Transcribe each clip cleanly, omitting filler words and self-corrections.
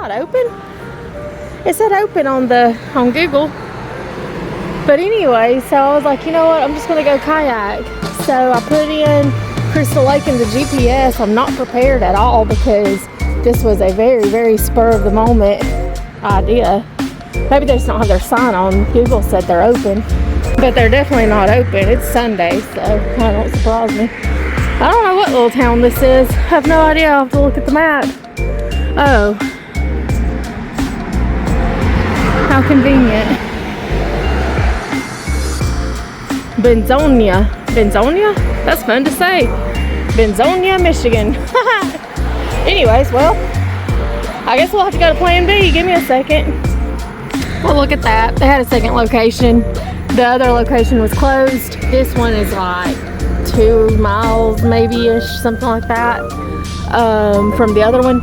not open? It said open on Google. But anyway, so I was like, you know what? I'm just gonna go kayak. So I put in Crystal Lake in the GPS. I'm not prepared at all because this was a very, very spur of the moment idea. Maybe they just don't have their sign on. Google said they're open, but they're definitely not open. It's Sunday, so that don't surprise me. I don't know what little town this is. I have no idea. I'll have to look at the map. Oh. How convenient. Benzonia. Benzonia? That's fun to say. Benzonia, Michigan. Anyways, well, I guess we'll have to go to Plan B. Give me a second. Well, look at that. They had a second location. The other location was closed. This one is like 2 miles maybe-ish, something like that, from the other one.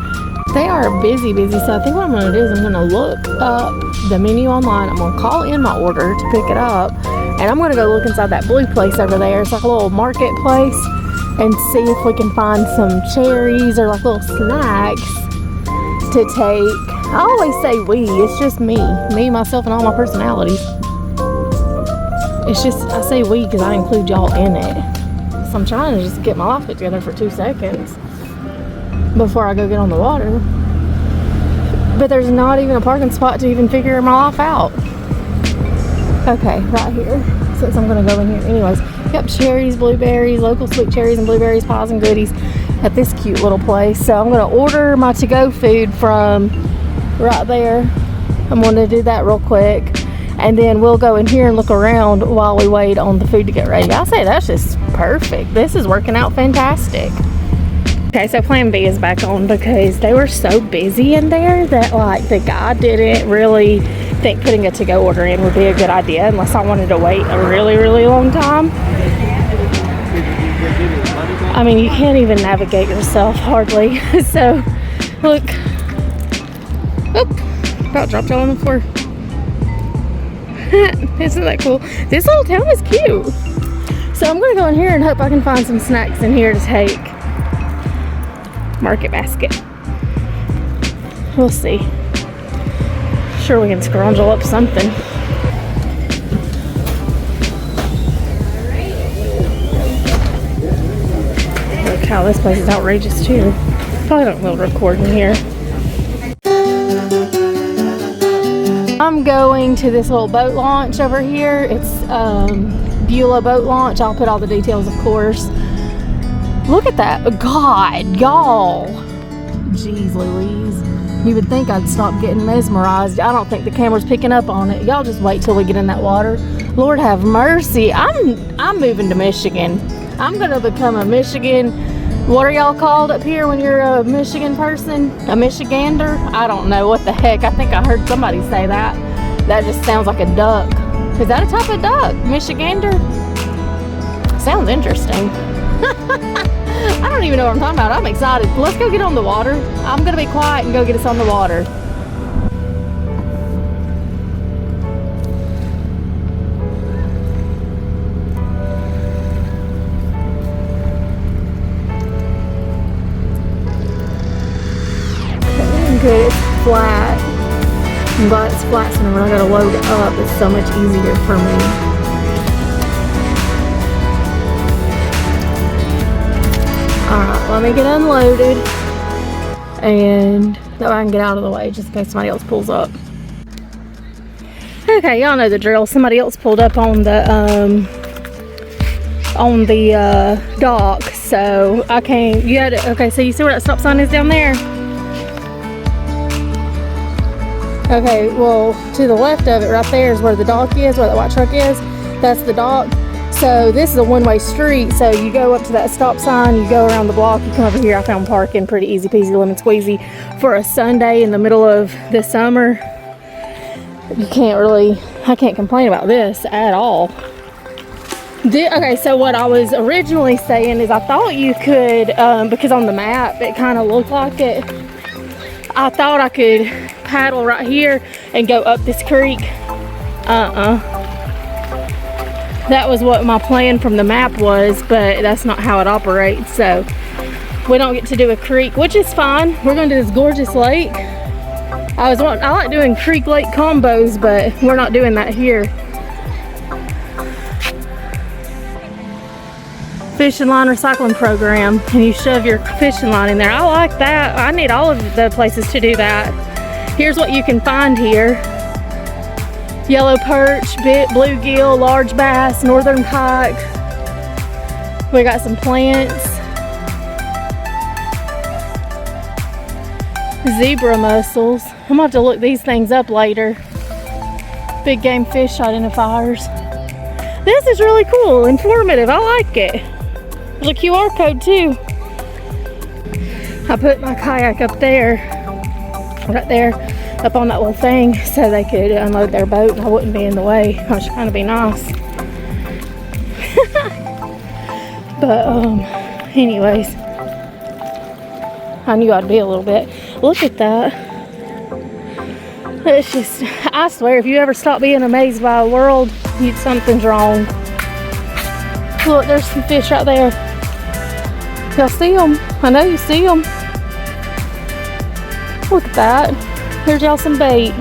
They are busy, so I think what I'm going to do is I'm going to look up the menu online. I'm going to call in my order to pick it up, and I'm going to go look inside that blue place over there. It's like a little marketplace, and see if we can find some cherries or like little snacks to take. I always say we, it's just me, myself, and all my personalities. It's just, I say we because I include y'all in it. So I'm trying to just get my life put together for 2 seconds before I go get on the water. But there's not even a parking spot to even figure my life out. Okay, right here, since I'm gonna go in here. Anyways, yep, cherries, blueberries, local sweet cherries and blueberries, pies and goodies at this cute little place. So I'm gonna order my to-go food from right there. I'm gonna do that real quick, and then we'll go in here and look around while we wait on the food to get ready. I say that's just perfect. This is working out fantastic. Okay, so Plan B is back on because they were so busy in there that like the guy didn't really think putting a to-go order in would be a good idea unless I wanted to wait a really, really long time. I mean, you can't even navigate yourself hardly. So, look. Oop, about dropped y'all on the floor. Isn't that cool? This little town is cute. So I'm gonna go in here and hope I can find some snacks in here to take. Market basket. We'll see. Sure, we can scroungel up something. Look how this place is outrageous too. Probably don't be able to record in here. I'm going to this little boat launch over here. It's Beulah boat launch. I'll put all the details, of course. Look at that. God, y'all. Jeez Louise. You would think I'd stop getting mesmerized. I don't think the camera's picking up on it. Y'all just wait till we get in that water. Lord have mercy. I'm moving to Michigan. I'm gonna become a Michigan. What are y'all called up here when you're a Michigan person? A Michigander? I don't know what the heck. I think I heard somebody say that. That just sounds like a duck. Is that a type of duck? Michigander? Sounds interesting. I don't even know what I'm talking about. I'm excited. Let's go get on the water. I'm gonna be quiet and go get us on the water. Good, it's flat. I'm glad it's flat, so when I gotta load it up, it's so much easier for me. Alright, let me get unloaded, and that way I can get out of the way just in case somebody else pulls up. Okay, y'all know the drill. Somebody else pulled up on the dock, so I can't. You had to, okay, so you see where that stop sign is down there? Okay, well, to the left of it right there is where the dock is, where the white truck is. That's the dock. So this is a one-way street, so you go up to that stop sign, you go around the block, you come over here. I found parking pretty easy peasy lemon squeezy for a Sunday in the middle of the summer. I can't complain about this at all. Okay, so what I was originally saying is I thought you could, because on the map it kind of looked like it, I thought I could paddle right here and go up this creek. That was what my plan from the map was, but that's not how it operates. So we don't get to do a creek, which is fine. We're going to this gorgeous lake. I like doing creek lake combos, but we're not doing that here. Fishing line recycling program, and you shove your fishing line in there. I like that. I need all of the places to do that. Here's what you can find here. Yellow perch, bluegill, large bass, northern pike. We got some plants. Zebra mussels. I'm gonna have to look these things up later. Big game fish identifiers. This is really cool, informative. I like it. There's a QR code too. I put my kayak up there, right there, up on that little thing, so they could unload their boat and I wouldn't be in the way. That should kind of be nice. But anyways, I knew I'd be a little bit. Look at that. It's just, I swear, if you ever stop being amazed by a world, something's wrong. Look, there's some fish right there. Y'all see them? I know you see them. Look at that. Here's y'all some bait.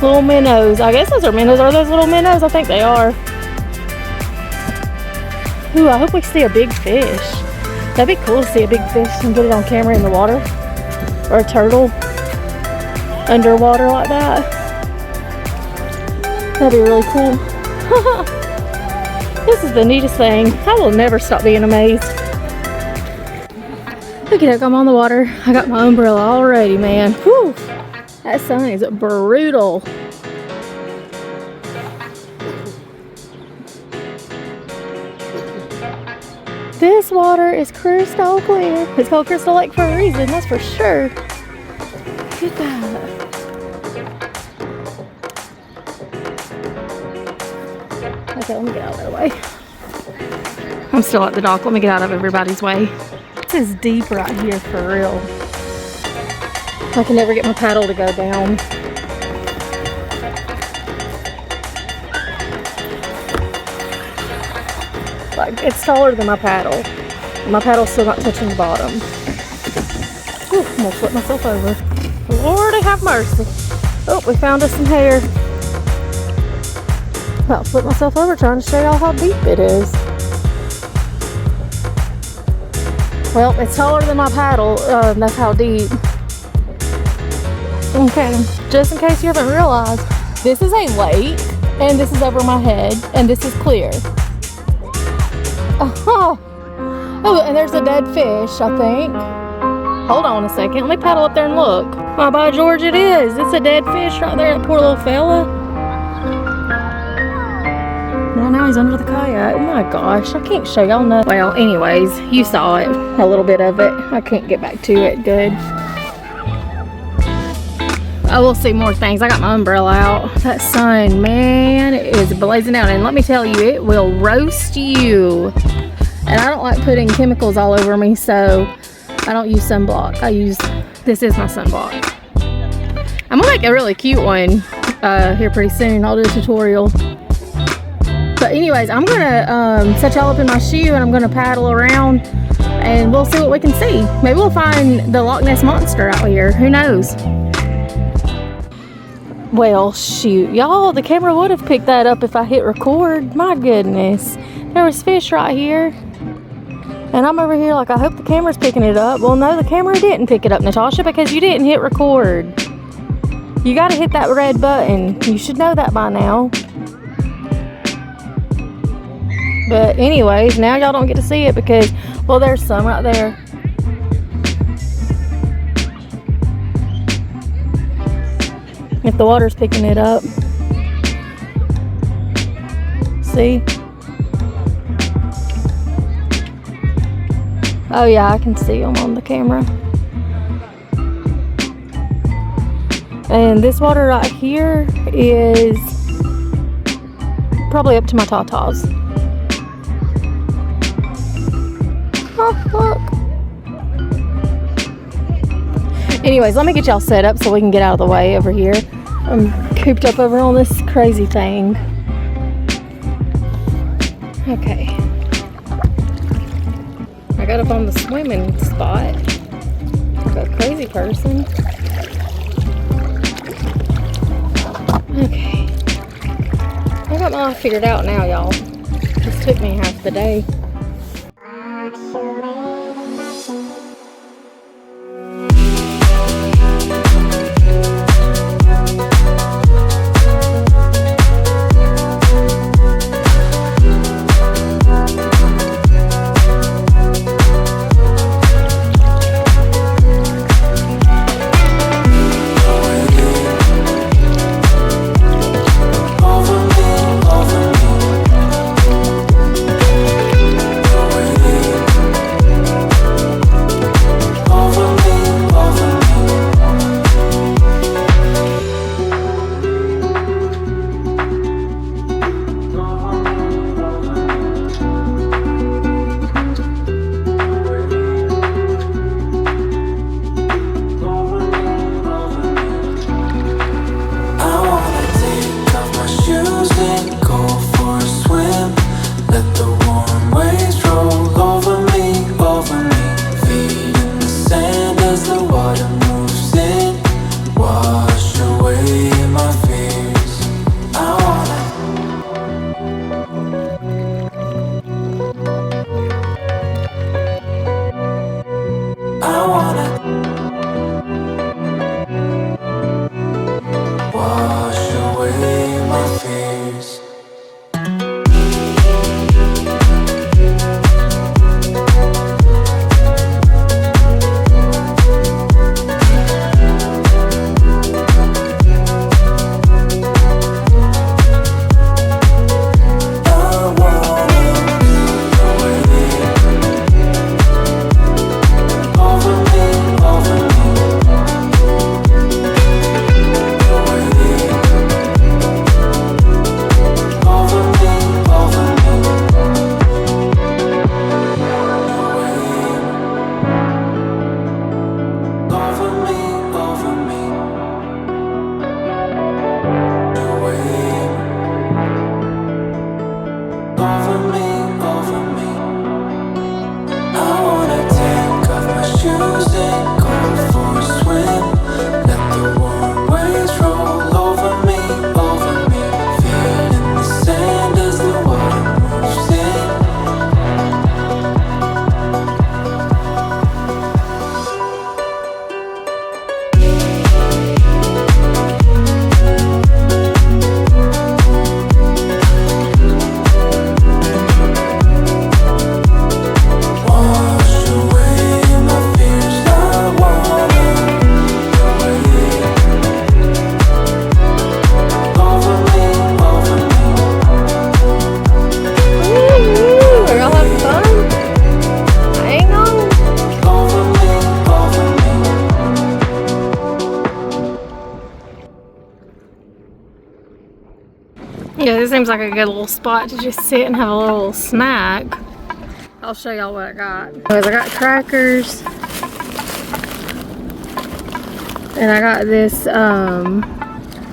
Little minnows. I guess those are minnows. Are those little minnows? I think they are. Ooh, I hope we see a big fish. That'd be cool to see a big fish and get it on camera in the water. Or a turtle. Underwater like that. That'd be really cool. This is the neatest thing. I will never stop being amazed. Look at it, I'm on the water. I got my umbrella already, man. Whew. That sun is brutal. This water is crystal clear. It's called Crystal Lake for a reason, that's for sure. Look at that. Okay, let me get out of their way. I'm still at the dock. Let me get out of everybody's way. This is deep right here for real. I can never get my paddle to go down. Like, it's taller than my paddle. My paddle's still not touching the bottom. Whew, I'm gonna flip myself over. Lordy have mercy. Oh, we found us some hair. About flip myself over trying to show y'all how deep it is. Well, it's taller than my paddle. That's how deep. Okay, just in case you haven't realized, this is a lake, and this is over my head, and this is clear. Oh, and there's a dead fish, I think. Hold on a second. Let me paddle up there and look. Oh, by George, it is. It's a dead fish right there, that poor little fella. Well, now he's under the kayak. Oh my gosh, I can't show y'all nothing. Well, anyways, you saw it, a little bit of it. I can't get back to it good. I will see more things. I got my umbrella out. That sun, man, it is blazing out. And let me tell you, it will roast you. And I don't like putting chemicals all over me, so I don't use sunblock. This is my sunblock. I'm gonna make a really cute one here pretty soon. I'll do a tutorial. But anyways, I'm gonna set y'all up in my shoe and I'm gonna paddle around and we'll see what we can see. Maybe we'll find the Loch Ness Monster out here. Who knows? Well, shoot, y'all, the camera would have picked that up if I hit record. My goodness. There was fish right here. And I'm over here like, I hope the camera's picking it up. Well, no, the camera didn't pick it up, Natasha, because you didn't hit record. You got to hit that red button. You should know that by now. But anyways, now y'all don't get to see it because, well, there's some right there. If the water's picking it up. See? Oh yeah, I can see them on the camera. And this water right here is probably up to my tatas. Oh, look. Anyways, let me get y'all set up so we can get out of the way over here. I'm cooped up over on this crazy thing. Okay. I got up on the swimming spot like a crazy person. Well, I figured it out now, y'all. This took me half the day. Yeah, this seems like a good little spot to just sit and have a little snack. I'll show y'all what I got. Anyways, I got crackers. And I got this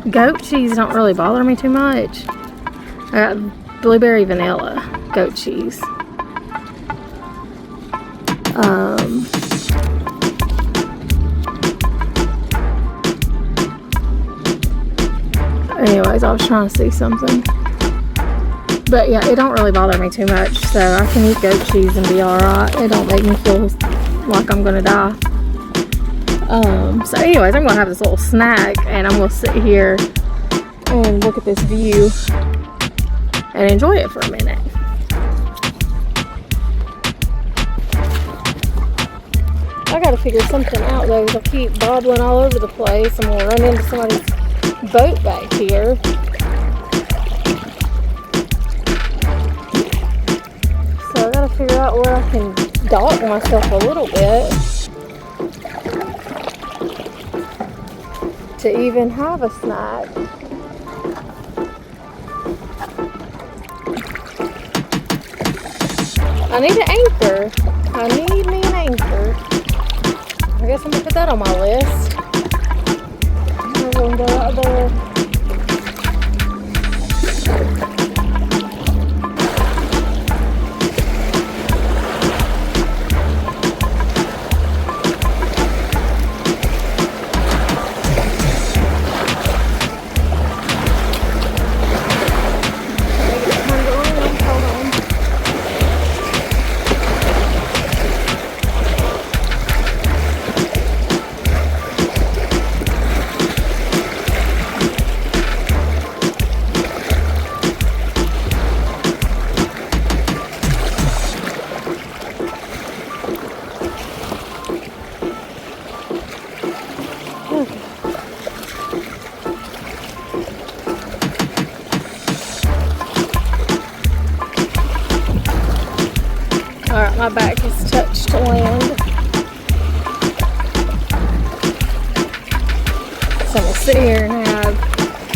goat cheese. Don't really bother me too much. I got blueberry vanilla goat cheese. Anyways, I was trying to see something. But yeah, it don't really bother me too much. So I can eat goat cheese and be alright. It don't make me feel like I'm gonna die. So anyways, I'm gonna have this little snack and I'm gonna sit here and look at this view and enjoy it for a minute. I gotta figure something out though, because I keep bobbling all over the place. I'm gonna run into somebody's boat back here. So I gotta figure out where I can dock myself a little bit to even have a snack. I need an anchor. I need me an anchor. I guess I'm gonna put that on my list. I'm gonna go out there. my back has touched land. So I'm gonna sit here and have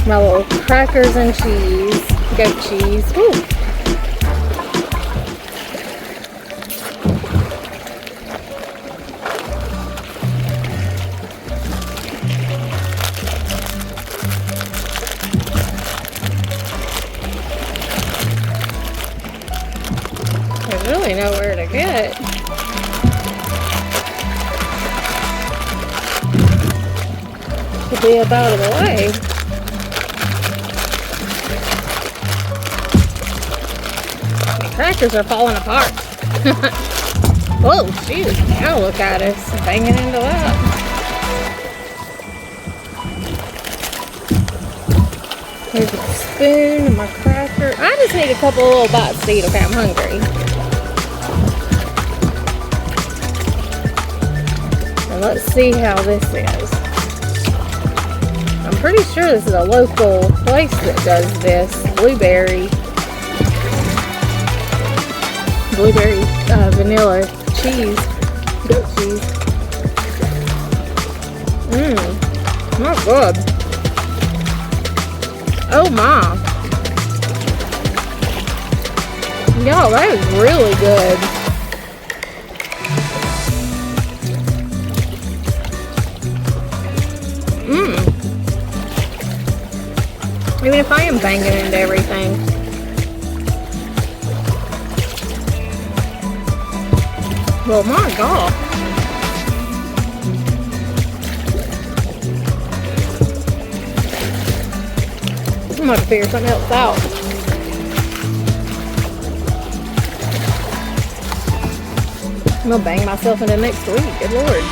my little crackers and cheese, goat cheese. Woo. There's really nowhere to get. To be up out of the way. The crackers are falling apart. Whoa, shoot. Now look at us banging into that. Here's a spoon and my cracker. I just need a couple of little bites to eat. Okay, I'm hungry. And let's see how this is. I'm pretty sure this is a local place that does this. Blueberry vanilla cheese, goat cheese. Not good. Oh my. Y'all, that is really good. Even if I am banging into everything. Well, my God. I'm gonna have to figure something else out. I'm gonna bang myself into next week. Good Lord.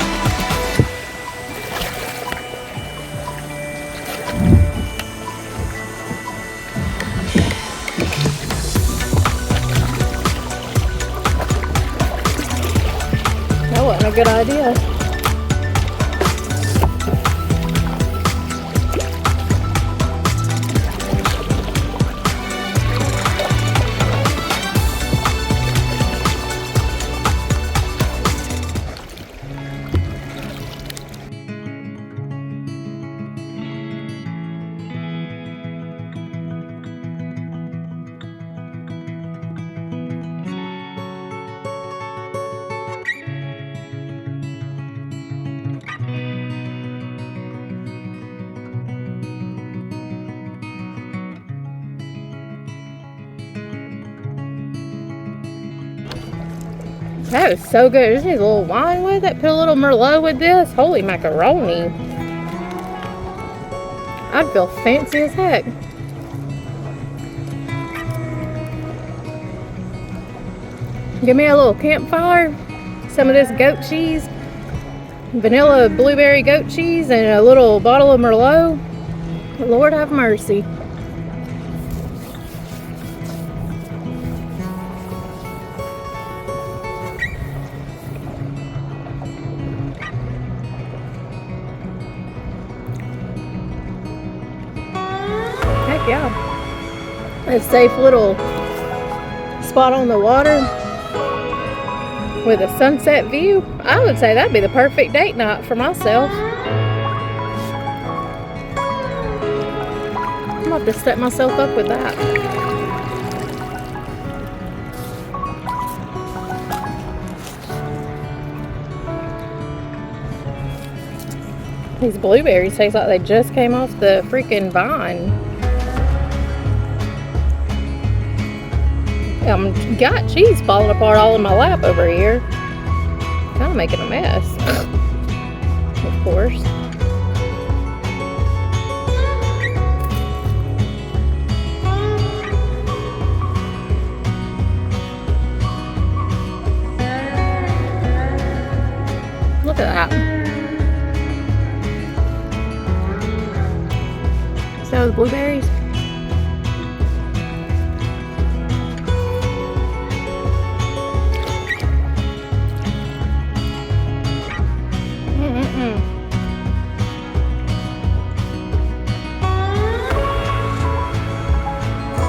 That wasn't a good idea. That is so good. Just need a little wine with it. Put a little Merlot with this. Holy macaroni. I'd feel fancy as heck. Give me a little campfire. Some of this goat cheese. Vanilla blueberry goat cheese and a little bottle of Merlot. Lord have mercy. Yeah, a safe little spot on the water with a sunset view. I would say that'd be the perfect date night for myself. I'm gonna have to set myself up with that. These blueberries taste like they just came off the freaking vine. Got cheese falling apart all in my lap over here. Kind of making a mess. Of course. Look at that. See those blueberries?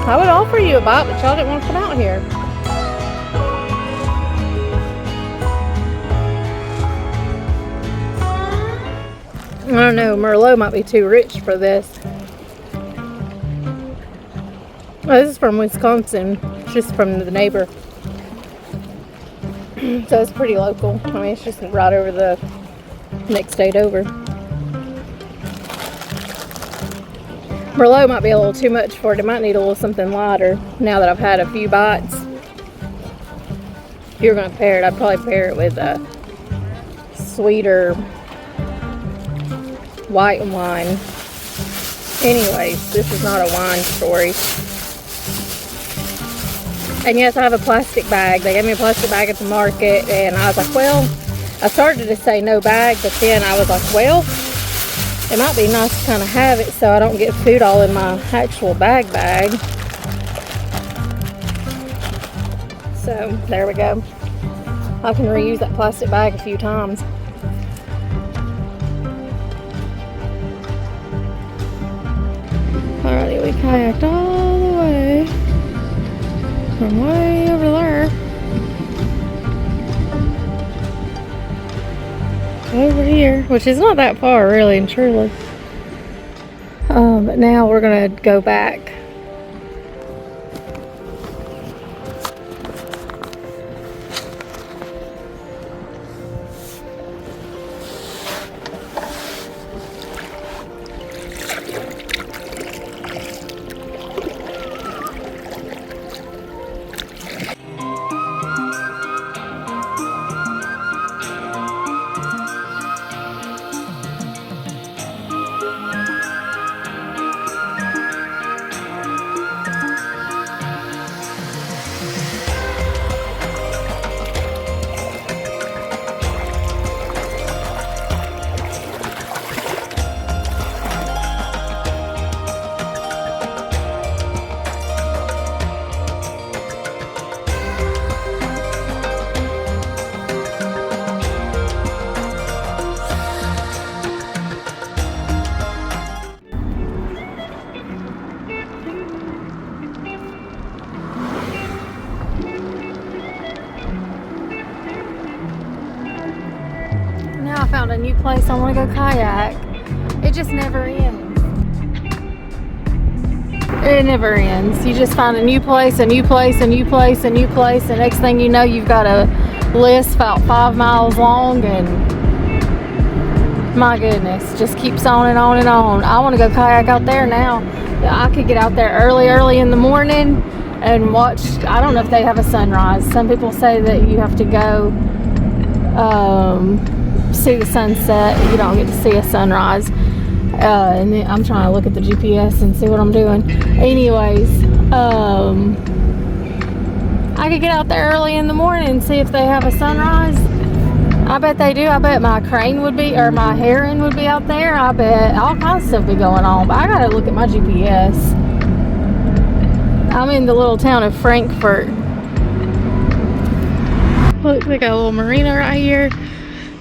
I would offer you a bite, but y'all didn't want to come out here. I don't know, Merlot might be too rich for this. Oh, this is from Wisconsin. It's just from the neighbor. So it's pretty local. I mean, it's just right over the next state over. Merlot might be a little too much for it. It might need a little something lighter now that I've had a few bites. If you were going to pair it, I'd probably pair it with a sweeter white wine. Anyways, this is not a wine story. And yes, I have a plastic bag. They gave me a plastic bag at the market, and I was like, well, I started to say no bag, but then I was like, well, it might be nice to kind of have it so I don't get food all in my actual bag. So there we go. I can reuse that plastic bag a few times. Alrighty, we kayaked all the way from way over there over here, which is not that far really and truly. But now we're gonna go back. Now I found a new place I want to go kayak. It just never ends. It never ends. You just find a new place, a new place, a new place, a new place, and next thing you know, you've got a list about 5 miles long, and my goodness, just keeps on and on and on. I want to go kayak out there now. I could get out there early in the morning and watch. I don't know if they have a sunrise. Some people say that you have to go see the sunset. You don't get to see a sunrise. And then I'm trying to look at the GPS and see what I'm doing. Anyways, I could get out there early in the morning and see if they have a sunrise. I bet they do. I bet my crane would be, or my heron would be out there. I bet all kinds of stuff be going on. But I gotta look at my GPS. I'm in the little town of Frankfort. Look, we got a little marina right here.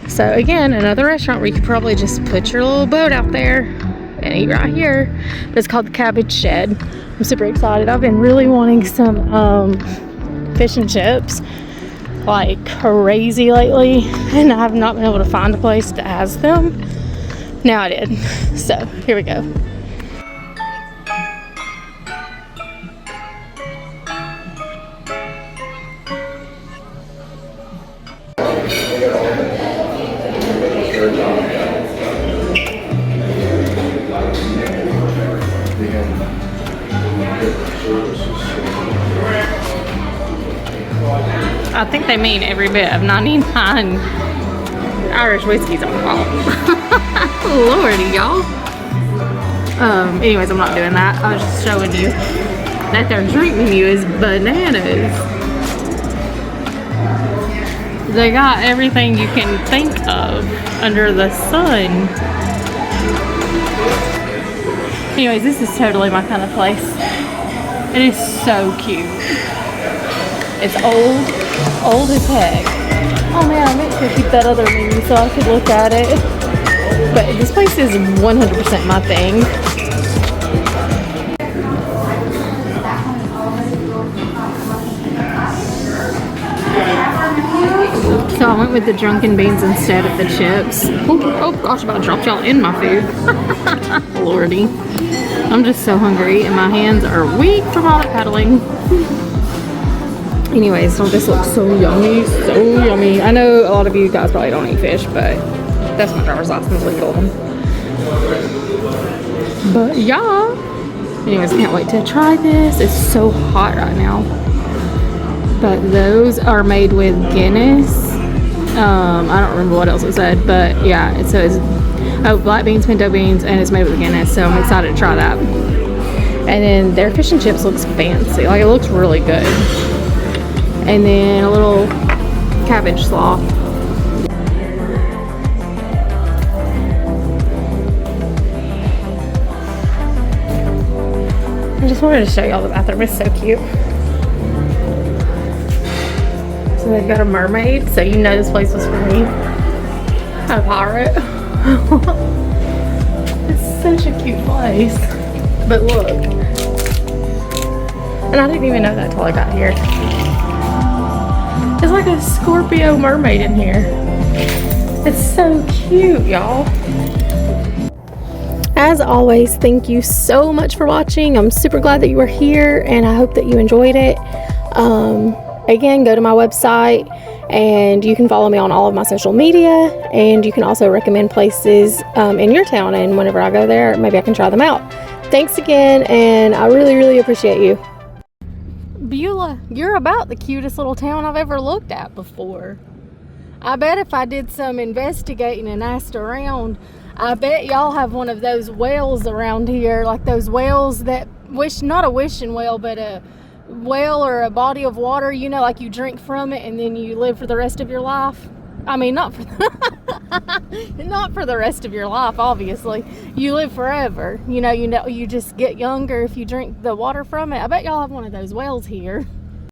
So again, another restaurant where you could probably just put your little boat out there and eat right here. But it's called the Cabbage Shed. I'm super excited. I've been really wanting some fish and chips like crazy lately, and I have not been able to find a place that has them. Now I did. So here we go. I think they mean every bit of 99 Irish whiskeys on the bottle. Lordy, y'all. Anyways, I'm not doing that. I was just showing you that their drink menu is bananas. They got everything you can think of under the sun. Anyways, this is totally my kind of place. It is so cute. It's old as heck. Oh man, I meant to keep that other menu so I could look at it. But this place is 100% my thing. So I went with the drunken beans instead of the chips. Oh gosh, about dropped y'all in my food. Lordy. I'm just so hungry and my hands are weak from all the paddling. Anyways, don't this look so yummy? So yummy. I know a lot of you guys probably don't eat fish, but that's my driver's license legal. But yeah. Anyways, can't wait to try this. It's so hot right now. But those are made with Guinness. I don't remember what else it said, but yeah, it says black beans, pinto beans, and it's made with Guinness, so I'm excited to try that. And then their fish and chips looks fancy, like it looks really good. And then a little cabbage slaw. I just wanted to show y'all the bathroom, it's so cute. So they've got a mermaid, so you know this place was for me. A pirate. It's such a cute place. But look. And I didn't even know that till I got here. It's like a Scorpio mermaid in here. It's so cute, y'all. As always, thank you so much for watching. I'm super glad that you were here, and I hope that you enjoyed it. Again, go to my website and you can follow me on all of my social media, and you can also recommend places in your town, and whenever I go there, maybe I can try them out. Thanks again, and I really, really appreciate you. Beulah, you're about the cutest little town I've ever looked at before. I bet if I did some investigating and asked around, I bet y'all have one of those wells around here, like those wells that not a wishing well, but a well or a body of water, you know, like you drink from it and then you live for the rest of your life. I mean, not for the rest of your life, obviously. You live forever. You know, you just get younger if you drink the water from it. I bet y'all have one of those wells here.